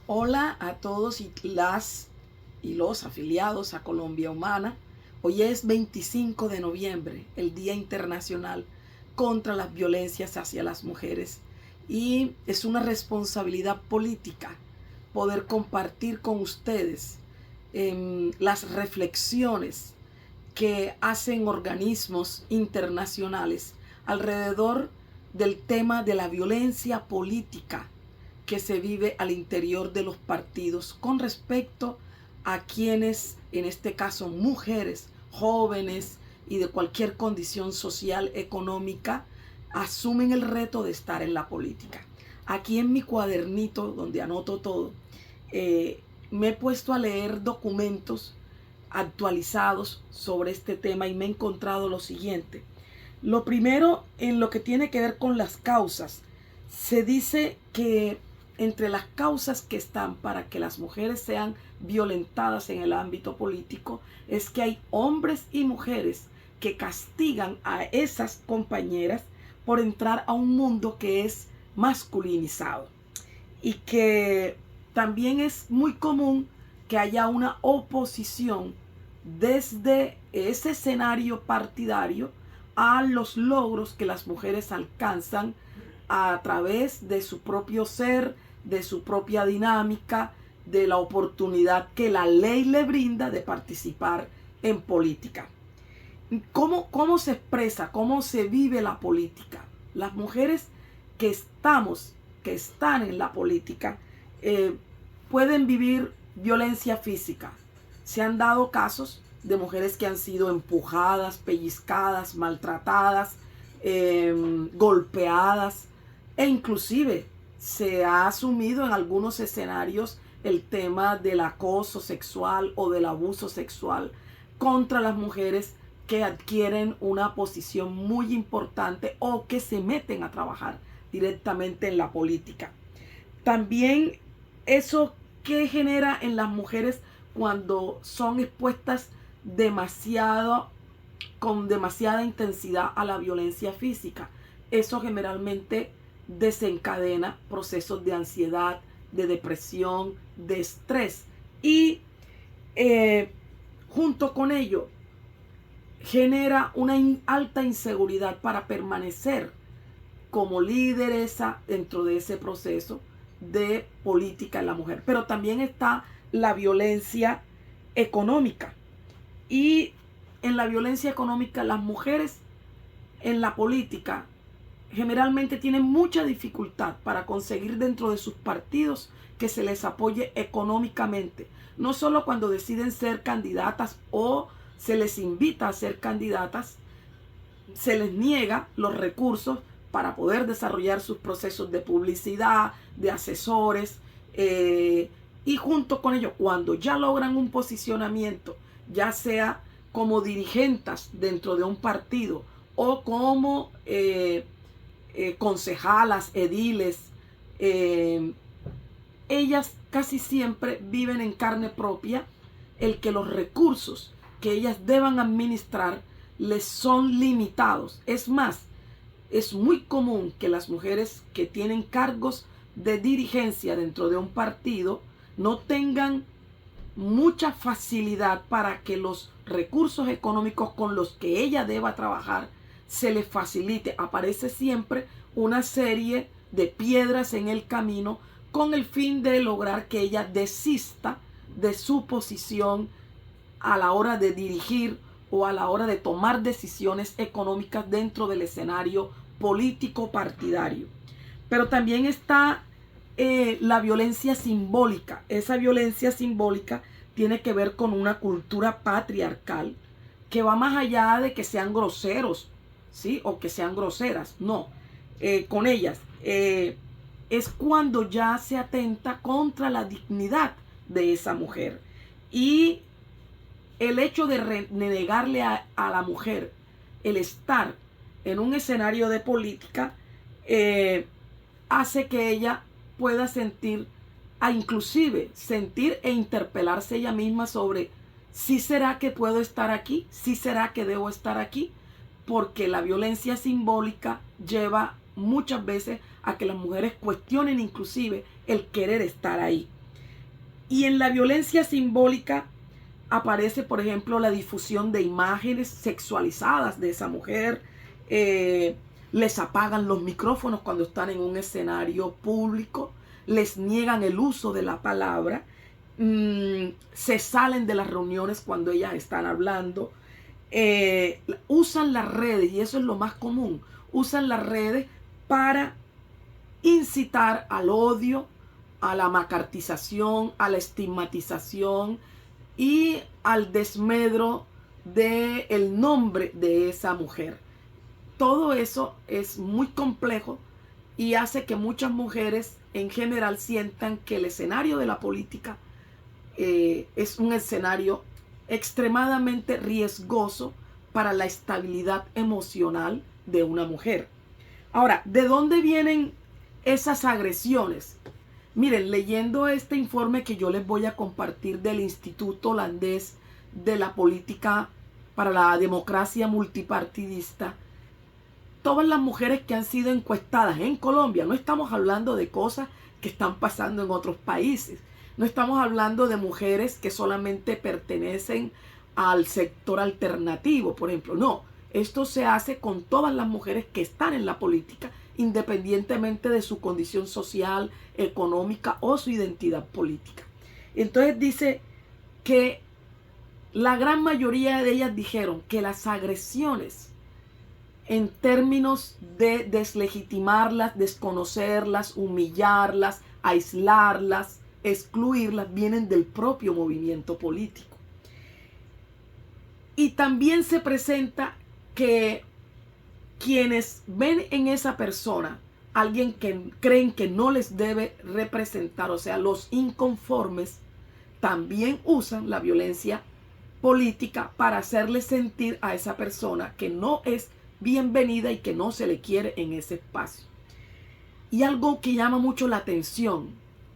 Hola a todos y los afiliados a Colombia Humana. Hoy es 25 de noviembre, el Día Internacional contra las Violencias hacia las Mujeres. Y es una responsabilidad política poder compartir con ustedes las reflexiones que hacen organismos internacionales alrededor del tema de la violencia política que se vive al interior de los partidos con respecto a quienes, en este caso mujeres, jóvenes y de cualquier condición social, económica, asumen el reto de estar en la política. Aquí en mi cuadernito, donde anoto todo, me he puesto a leer documentos actualizados sobre este tema y me he encontrado lo siguiente. Lo primero, en lo que tiene que ver con las causas, se dice que entre las causas que están para que las mujeres sean violentadas en el ámbito político es que hay hombres y mujeres que castigan a esas compañeras por entrar a un mundo que es masculinizado y que también es muy común que haya una oposición desde ese escenario partidario a los logros que las mujeres alcanzan a través de su propio ser, de su propia dinámica, de la oportunidad que la ley le brinda de participar en política. ¿Cómo se expresa, cómo se vive la política? Las mujeres que están en la política, pueden vivir violencia física. Se han dado casos de mujeres que han sido empujadas, pellizcadas, maltratadas, golpeadas, e inclusive se ha asumido en algunos escenarios el tema del acoso sexual o del abuso sexual contra las mujeres que adquieren una posición muy importante o que se meten a trabajar directamente en la política. También eso que genera en las mujeres cuando son expuestas con demasiada intensidad a la violencia física. Eso generalmente desencadena procesos de ansiedad, de depresión, de estrés y junto con ello genera una alta inseguridad para permanecer como lideresa dentro de ese proceso de política en la mujer. Pero también está la violencia económica. Y en la violencia económica, las mujeres en la política generalmente tienen mucha dificultad para conseguir dentro de sus partidos que se les apoye económicamente. No solo cuando deciden ser candidatas o se les invita a ser candidatas, se les niega los recursos para poder desarrollar sus procesos de publicidad, de asesores, y junto con ello, cuando ya logran un posicionamiento, ya sea como dirigentes dentro de un partido o como concejalas, ediles, ellas casi siempre viven en carne propia el que los recursos que ellas deban administrar les son limitados. Es más, es muy común que las mujeres que tienen cargos de dirigencia dentro de un partido no tengan mucha facilidad para que los recursos económicos con los que ella deba trabajar se les facilite. Aparece siempre una serie de piedras en el camino con el fin de lograr que ella desista de su posición a la hora de dirigir o a la hora de tomar decisiones económicas dentro del escenario político partidario. Pero también está la violencia simbólica. Esa violencia simbólica tiene que ver con una cultura patriarcal que va más allá de que sean groseros, ¿sí? O que sean groseras. No, con ellas. Es cuando ya se atenta contra la dignidad de esa mujer. Y el hecho de negarle a la mujer el estar en un escenario de política hace que ella pueda inclusive sentir e interpelarse ella misma sobre si será que puedo estar aquí, si será que debo estar aquí, porque la violencia simbólica lleva muchas veces a que las mujeres cuestionen inclusive el querer estar ahí. Y en la violencia simbólica aparece, por ejemplo, la difusión de imágenes sexualizadas de esa mujer. Les apagan los micrófonos cuando están en un escenario público. Les niegan el uso de la palabra. Se salen de las reuniones cuando ellas están hablando. Usan las redes, y eso es lo más común. Usan las redes para incitar al odio, a la macartización, a la estigmatización y al desmedro del nombre de esa mujer. Todo eso es muy complejo y hace que muchas mujeres en general sientan que el escenario de la política es un escenario extremadamente riesgoso para la estabilidad emocional de una mujer. Ahora, ¿de dónde vienen esas agresiones? Miren, leyendo este informe que yo les voy a compartir del Instituto Holandés de la Política para la Democracia Multipartidista, todas las mujeres que han sido encuestadas en Colombia, no estamos hablando de cosas que están pasando en otros países, no estamos hablando de mujeres que solamente pertenecen al sector alternativo, por ejemplo, no, esto se hace con todas las mujeres que están en la política, independientemente de su condición social, económica o su identidad política. Entonces dice que la gran mayoría de ellas dijeron que las agresiones en términos de deslegitimarlas, desconocerlas, humillarlas, aislarlas, excluirlas, vienen del propio movimiento político. Y también se presenta que quienes ven en esa persona alguien que creen que no les debe representar, o sea, los inconformes, también usan la violencia política para hacerle sentir a esa persona que no es bienvenida y que no se le quiere en ese espacio. Y algo que llama mucho la atención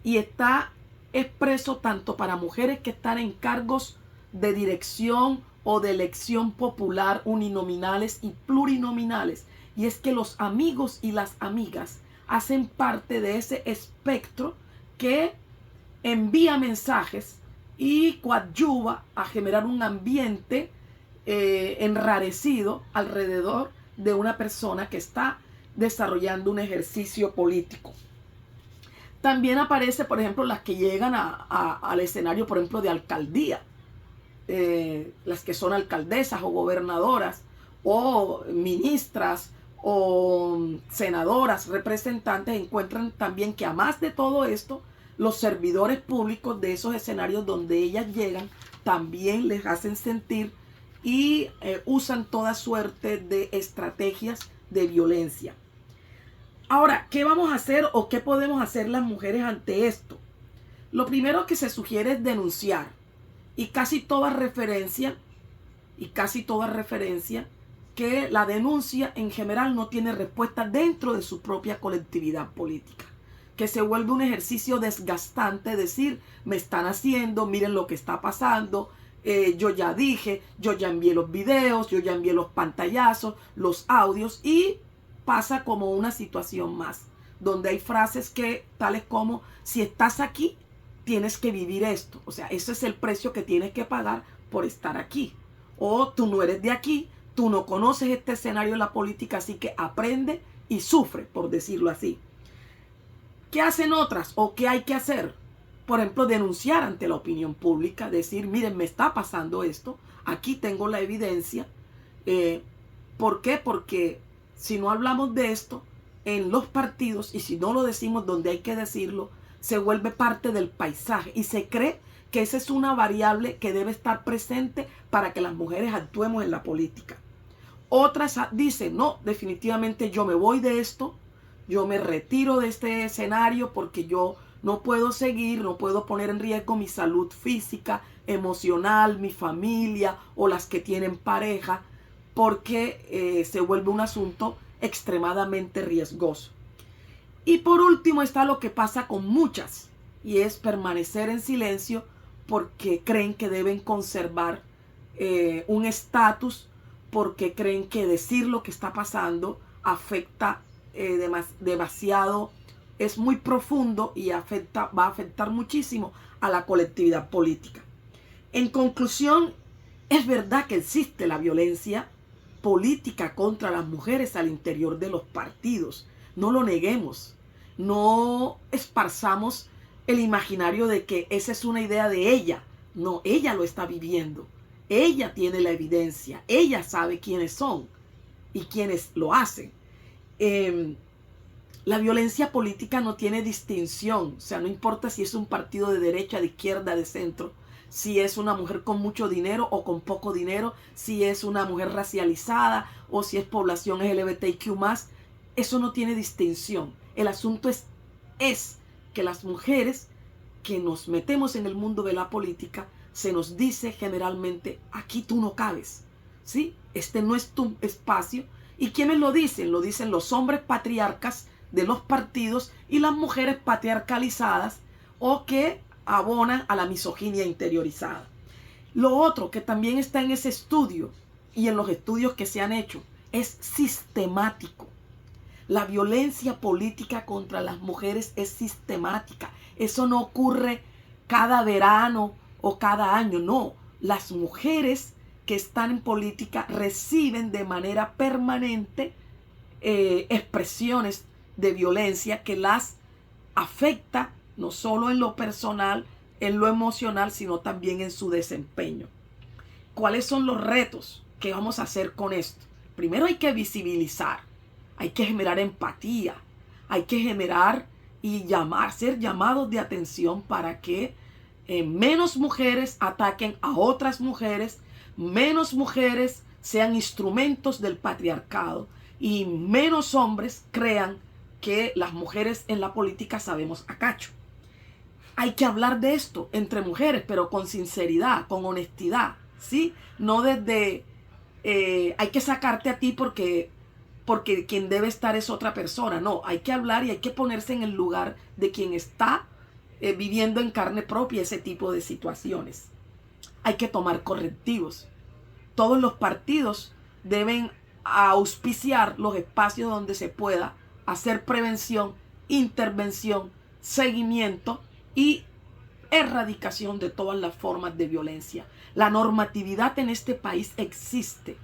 y está expreso tanto para mujeres que están en cargos de dirección o de elección popular uninominales y plurinominales, y es que los amigos y las amigas hacen parte de ese espectro que envía mensajes y coadyuva a generar un ambiente enrarecido alrededor de una persona que está desarrollando un ejercicio político. También aparece, por ejemplo, las que llegan al escenario, por ejemplo, de alcaldía. Las que son alcaldesas o gobernadoras o ministras o senadoras, representantes, encuentran también que además de todo esto, los servidores públicos de esos escenarios donde ellas llegan también les hacen sentir y usan toda suerte de estrategias de violencia. Ahora, ¿qué vamos a hacer o qué podemos hacer las mujeres ante esto? Lo primero que se sugiere es denunciar. Y casi toda referencia que la denuncia en general no tiene respuesta dentro de su propia colectividad política. Que se vuelve un ejercicio desgastante decir, me están haciendo, miren lo que está pasando, yo ya dije, yo ya envié los videos, yo ya envié los pantallazos, los audios, y pasa como una situación más, donde hay frases que, tales como, si estás aquí, tienes que vivir esto. O sea, ese es el precio que tienes que pagar por estar aquí. O tú no eres de aquí, tú no conoces este escenario de la política, así que aprende y sufre, por decirlo así. ¿Qué hacen otras o qué hay que hacer? Por ejemplo, denunciar ante la opinión pública, decir, miren, me está pasando esto, aquí tengo la evidencia. ¿Por qué? Porque si no hablamos de esto en los partidos y si no lo decimos donde hay que decirlo, se vuelve parte del paisaje y se cree que esa es una variable que debe estar presente para que las mujeres actuemos en la política. Otras dicen, no, definitivamente yo me voy de esto, yo me retiro de este escenario porque yo no puedo seguir, no puedo poner en riesgo mi salud física, emocional, mi familia o las que tienen pareja, porque se vuelve un asunto extremadamente riesgoso. Y por último está lo que pasa con muchas, y es permanecer en silencio porque creen que deben conservar un estatus, porque creen que decir lo que está pasando afecta demasiado es muy profundo y va a afectar muchísimo a la colectividad política. En conclusión, es verdad que existe la violencia política contra las mujeres al interior de los partidos. No lo neguemos. No esparzamos el imaginario de que esa es una idea de ella. No, ella lo está viviendo. Ella tiene la evidencia. Ella sabe quiénes son y quiénes lo hacen. La violencia política no tiene distinción. O sea, no importa si es un partido de derecha, de izquierda, de centro. Si es una mujer con mucho dinero o con poco dinero, si es una mujer racializada o si es población LGBTIQ+, eso no tiene distinción. El asunto es que las mujeres que nos metemos en el mundo de la política, se nos dice generalmente, aquí tú no cabes, ¿sí? Este no es tu espacio. ¿Y quiénes lo dicen? Lo dicen los hombres patriarcas de los partidos y las mujeres patriarcalizadas o que abonan a la misoginia interiorizada. Lo otro que también está en ese estudio y en los estudios que se han hecho es sistemático. La violencia política contra las mujeres es sistemática. Eso no ocurre cada verano o cada año, no. Las mujeres que están en política reciben de manera permanente expresiones de violencia que las afecta no solo en lo personal, en lo emocional, sino también en su desempeño. ¿Cuáles son los retos que vamos a hacer con esto? Primero hay que visibilizar, hay que generar empatía, hay que generar y ser llamados de atención para que menos mujeres ataquen a otras mujeres, menos mujeres sean instrumentos del patriarcado y menos hombres crean que las mujeres en la política sabemos a cacho. Hay que hablar de esto entre mujeres, pero con sinceridad, con honestidad, ¿sí? No desde, hay que sacarte a ti porque quien debe estar es otra persona. No, hay que hablar y hay que ponerse en el lugar de quien está viviendo en carne propia ese tipo de situaciones. Hay que tomar correctivos. Todos los partidos deben auspiciar los espacios donde se pueda hacer prevención, intervención, seguimiento y erradicación de todas las formas de violencia. La normatividad en este país existe.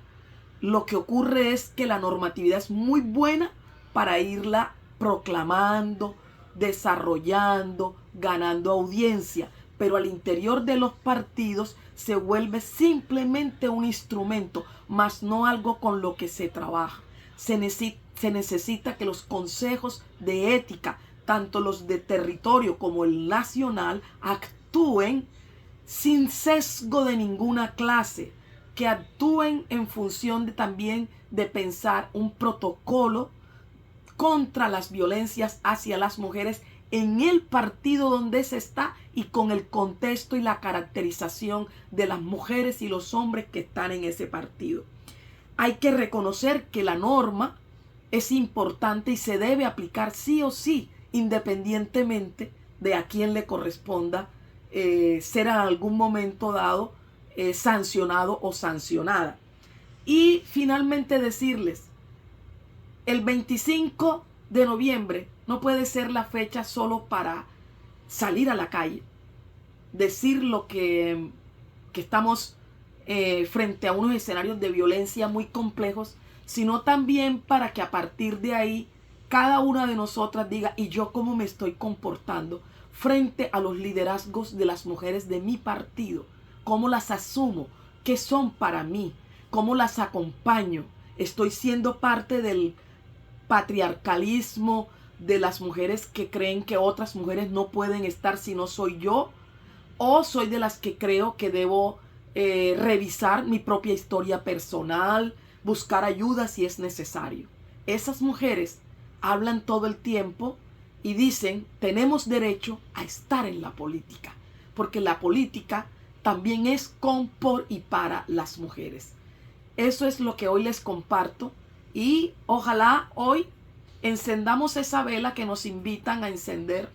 Lo que ocurre es que la normatividad es muy buena para irla proclamando, desarrollando, ganando audiencia, pero al interior de los partidos se vuelve simplemente un instrumento, más no algo con lo que se trabaja. Se necesita que los consejos de ética, tanto los de territorio como el nacional, actúen sin sesgo de ninguna clase, que actúen en función también de pensar un protocolo contra las violencias hacia las mujeres en el partido donde se está y con el contexto y la caracterización de las mujeres y los hombres que están en ese partido. Hay que reconocer que la norma es importante y se debe aplicar sí o sí, independientemente de a quién le corresponda ser en algún momento dado sancionado o sancionada. Y finalmente decirles, el 25 de noviembre no puede ser la fecha solo para salir a la calle, decir lo que estamos frente a unos escenarios de violencia muy complejos, sino también para que a partir de ahí cada una de nosotras diga, ¿y yo cómo me estoy comportando frente a los liderazgos de las mujeres de mi partido? ¿Cómo las asumo? ¿Qué son para mí? ¿Cómo las acompaño? ¿Estoy siendo parte del patriarcalismo de las mujeres que creen que otras mujeres no pueden estar si no soy yo? ¿O soy de las que creo que debo revisar mi propia historia personal, buscar ayuda si es necesario? Esas mujeres hablan todo el tiempo y dicen, tenemos derecho a estar en la política, porque la política también es con, por y para las mujeres. Eso es lo que hoy les comparto y ojalá hoy encendamos esa vela que nos invitan a encender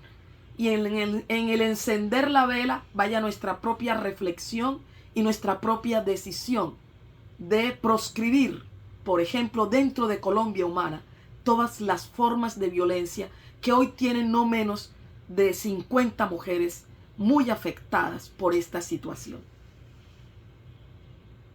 y en el encender la vela vaya nuestra propia reflexión y nuestra propia decisión de proscribir, por ejemplo, dentro de Colombia Humana, todas las formas de violencia que hoy tienen no menos de 50 mujeres muy afectadas por esta situación.